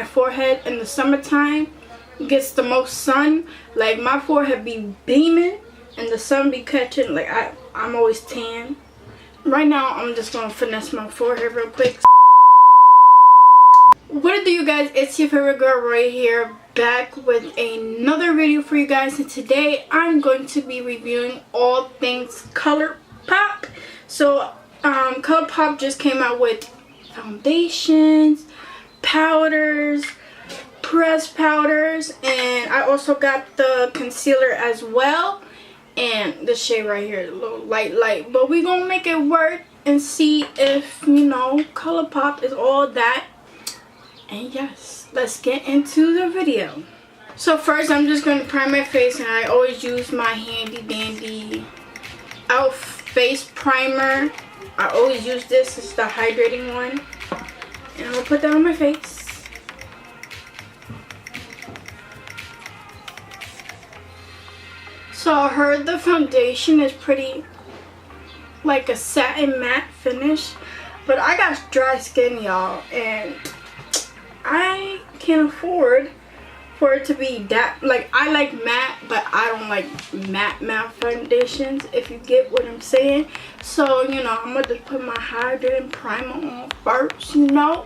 forehead in the summertime gets the most sun. Like my forehead be beaming and the sun be catching. Like I'm always tan. Right now I'm just gonna finesse my forehead real quick. What do you guys, it's your favorite girl Roya here, back with another video for you guys, and today I'm going to be reviewing all things Colourpop. So Colourpop just came out with foundations, powders, pressed powders, and I also got the concealer as well, and the shade right here, a little light, but we're gonna make it work and see if, you know, Colourpop is all that. And yes, let's get into the video. So first I'm just going to prime my face, and I always use my handy dandy E.l.f. face primer. I always use this. It's the hydrating one. And I'm going to put that on my face. So I heard the foundation is pretty like a satin matte finish. But I got dry skin, y'all, and I can't afford for it to be that. Like, I like matte, but I don't like matte foundations, if you get what I'm saying. So, you know, I'm gonna just put my hydrating primer on first, you know.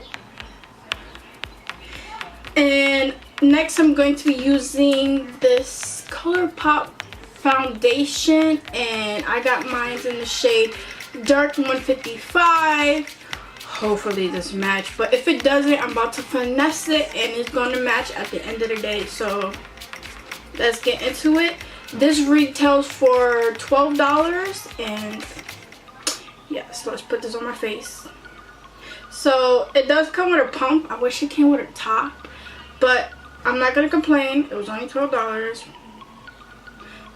And next I'm going to be using this Colourpop foundation, and I got mine in the shade Dark 155. Hopefully this match, but if it doesn't, I'm about to finesse it and it's going to match at the end of the day. So let's get into it. This retails for $12, and yes, let's put this on my face. So it does come with a pump. I wish it came with a top, but I'm not going to complain. It was only $12.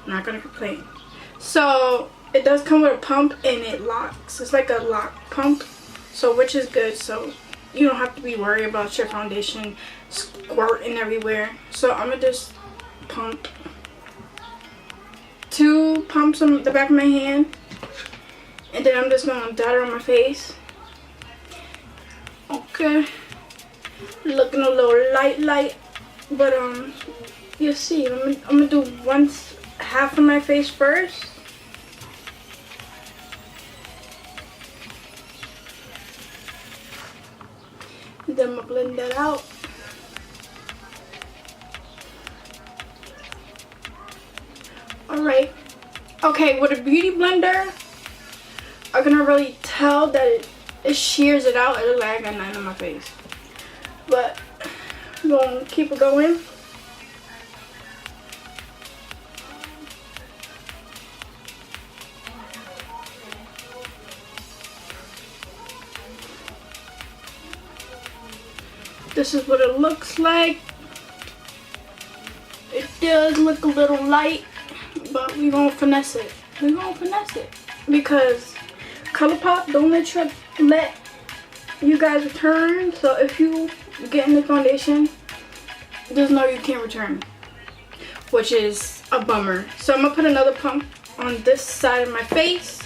I'm not going to complain. So it does come with a pump, and it locks. It's like a lock pump. So, which is good, so you don't have to be worried about your foundation squirting everywhere. So I'm gonna just pump 2 pumps on the back of my hand, and then I'm just gonna dot it on my face. Okay, looking a little light, but you'll see. I'm gonna do half of my face first. Then I'm gonna blend that out. Alright. Okay, with a beauty blender, I'm gonna really tell that it shears it out. It looks like I got 9 on my face. But I'm gonna keep it going. This is what it looks like. It does look a little light, but we're gonna finesse it. We're gonna finesse it because Colourpop don't let you guys return. So if you get in the foundation, just know you can't return, which is a bummer. So I'm gonna put another pump on this side of my face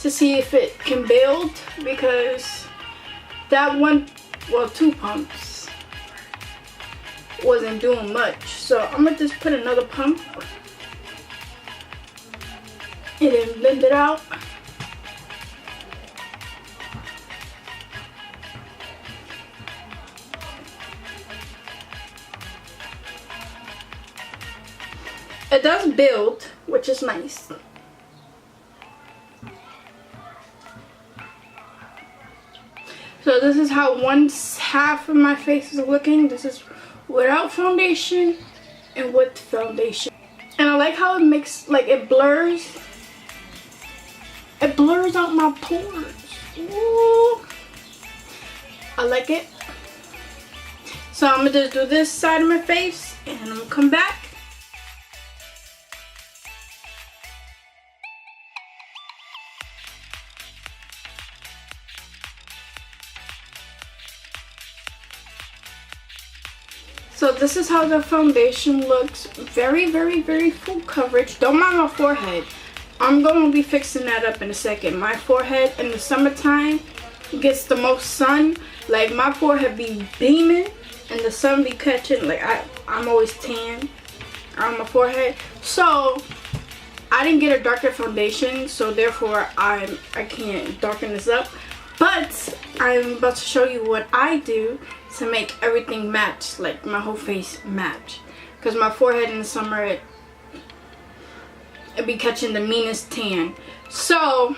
to see if it can build, because that one, well, 2 pumps wasn't doing much. So I'm gonna just put another pump and then blend it out. It does build, which is nice. So this is how half of my face is looking. This is without foundation and with foundation. And I like how it makes, like, it blurs out my pores. Ooh. I like it. So I'm gonna just do this side of my face, and I'm gonna come back. So this is how the foundation looks. Very, very, very full coverage. Don't mind my forehead. I'm going to be fixing that up in a second. My forehead in the summertime gets the most sun. Like my forehead be beaming and the sun be catching. Like I'm always tan on my forehead. So I didn't get a darker foundation, so therefore I can't darken this up. But I'm about to show you what I do to make everything match, like my whole face match. Because my forehead in the summer, it be catching the meanest tan. So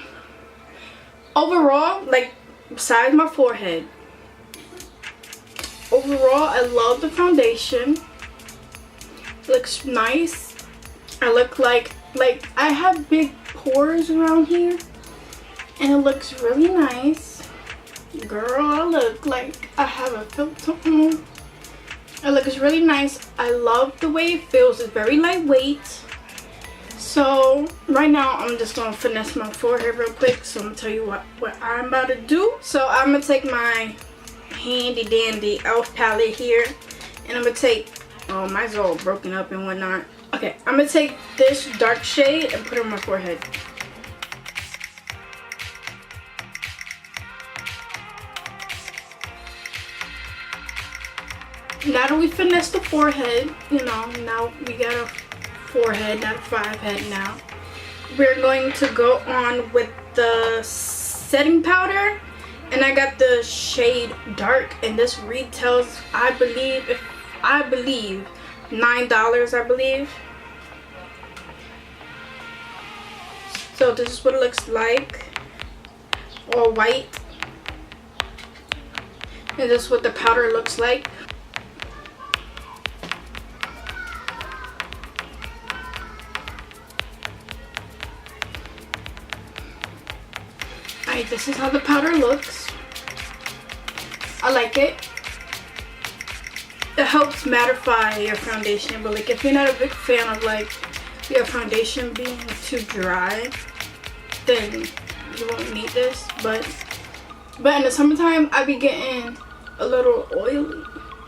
overall, like besides my forehead, overall I love the foundation. It looks nice. I look like I have big pores around here, and it looks really nice. Girl, I look like I have a filter on. It looks really nice. I love the way it feels. It's very lightweight. So right now I'm just gonna finesse my forehead real quick. So I'm gonna tell you what I'm about to do. So I'm gonna take my handy dandy e.l.f. palette here, and I'm gonna take, oh, mine's all broken up and whatnot. Okay, I'm gonna take this dark shade and put it on my forehead. Now that we finished the forehead, you know, now we got a forehead, not a 5-head now. We're going to go on with the setting powder, and I got the shade dark, and this retails, I believe $9, I believe. So this is what it looks like, all white, and this is what the powder looks like. Alright, this is how the powder looks. I like it. It helps mattify your foundation, but like if you're not a big fan of like your foundation being too dry, then you won't need this. But in the summertime, I be getting a little oily.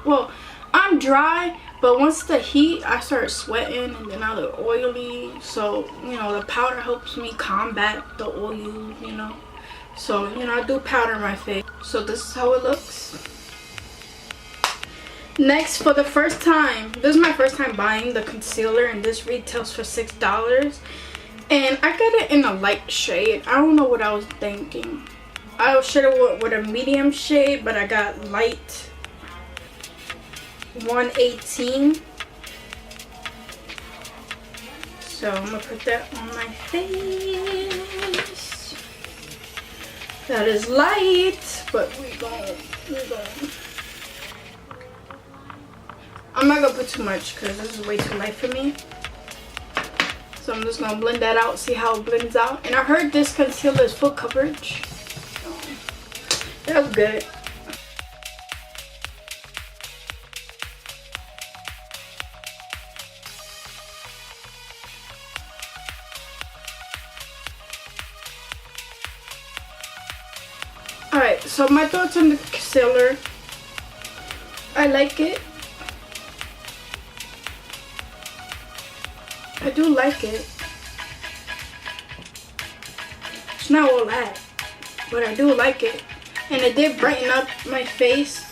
Well, I'm dry, but once the heat, I start sweating and then I look oily. So, you know, the powder helps me combat the oil, you know. So, you know, I do powder my face. So this is how it looks. Next, for the first time, this is my first time buying the concealer, and this retails for $6. And I got it in a light shade. I don't know what I was thinking. I should have went with a medium shade, but I got light 118. So I'm gonna put that on my face. That is light, but we gon' I'm not gonna put too much because this is way too light for me. So I'm just gonna blend that out, see how it blends out. And I heard this concealer is full coverage. So that's good. Alright, so my thoughts on the concealer. I like it. I do like it. It's not all that, but I do like it. And it did brighten up my face.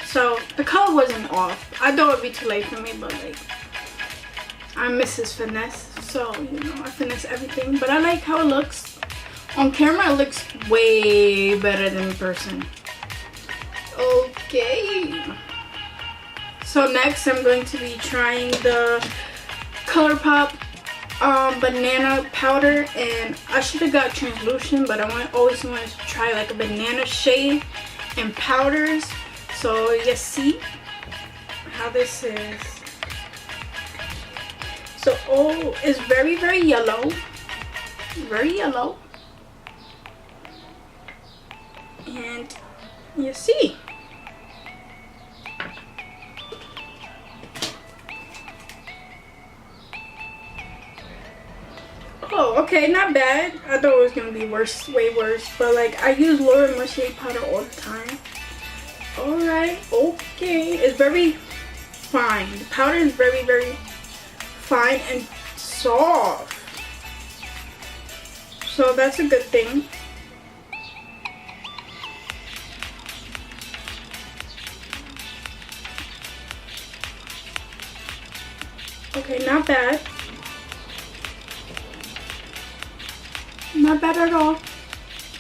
So the color wasn't off. I thought it would be too late for me, but like, I'm Mrs. Finesse. So, you know, I finesse everything. But I like how it looks. On camera, it looks way better than in person. Okay. So next, I'm going to be trying the Colourpop banana powder, and I should have got translucent, but I always wanted to try like a banana shade and powders. So you see how this is. So it's very, very yellow. Very yellow. And you see. Oh, okay, not bad. I thought it was gonna be worse, way worse. But like, I use Laura Mercier powder all the time. Alright, okay. It's very fine. The powder is very, very fine and soft. So that's a good thing. Okay, not bad. Not bad at all.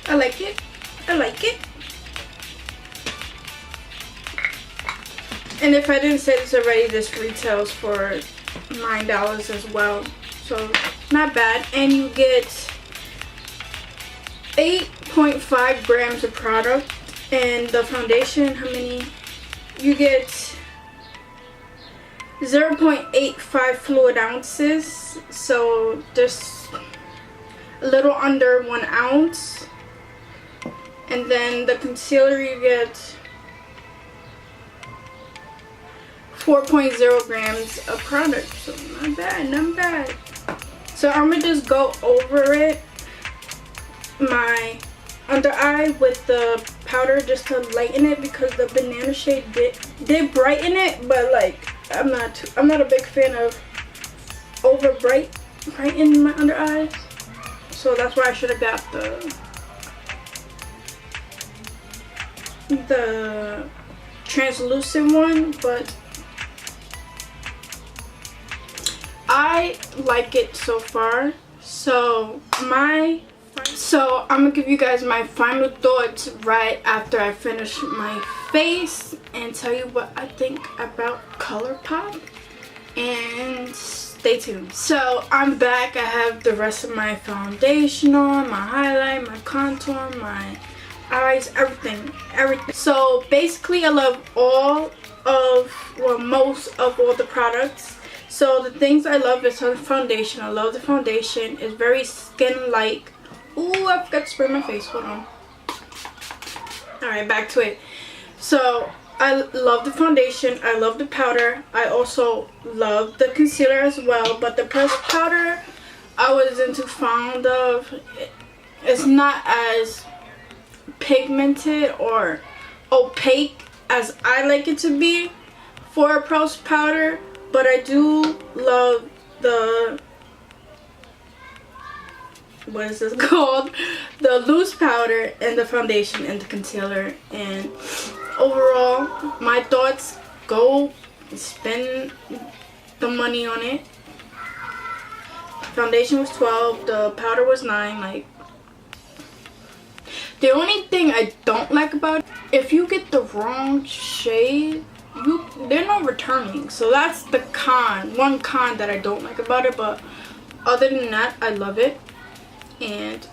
I like it. I like it. And if I didn't say this already, this retails for $9 as well. So not bad. And you get 8.5 grams of product. And the foundation, how many? You get 0.85 fluid ounces. So just a little under 1 ounce. And then the concealer you get 4.0 grams of product. So not bad, not bad. So I'm gonna just go over it, my under eye with the powder just to lighten it, because the banana shade did brighten it, but like I'm not a big fan of over brighten my under eyes. So that's why I should have got the translucent one, but I like it so far. So I'm gonna give you guys my final thoughts right after I finish my face and tell you what I think about Colourpop, and stay tuned. So I'm back. I have the rest of my foundation on, my highlight, my contour, my eyes, everything. So basically I love most of all the products. So the things I love is the foundation. I love the foundation. It's very skin-like. Ooh, I forgot to spray my face. Hold on. Alright, back to it. So I love the foundation. I love the powder. I also love the concealer as well. But the pressed powder I wasn't too fond of. It's not as pigmented or opaque as I like it to be for a pressed powder. But I do love the, what is this called? The loose powder and the foundation and the concealer. And overall, my thoughts, go spend the money on it. Foundation was $12, the powder was $9. Like, the only thing I don't like about it, if you get the wrong shade, they're not returning. So that's the one con that I don't like about it. But other than that, I love it. And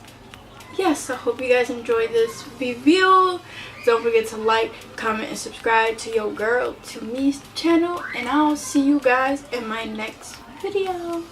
yes, I hope you guys enjoyed this review. Don't forget to like, comment, and subscribe to your girl, to me's channel. And I'll see you guys in my next video.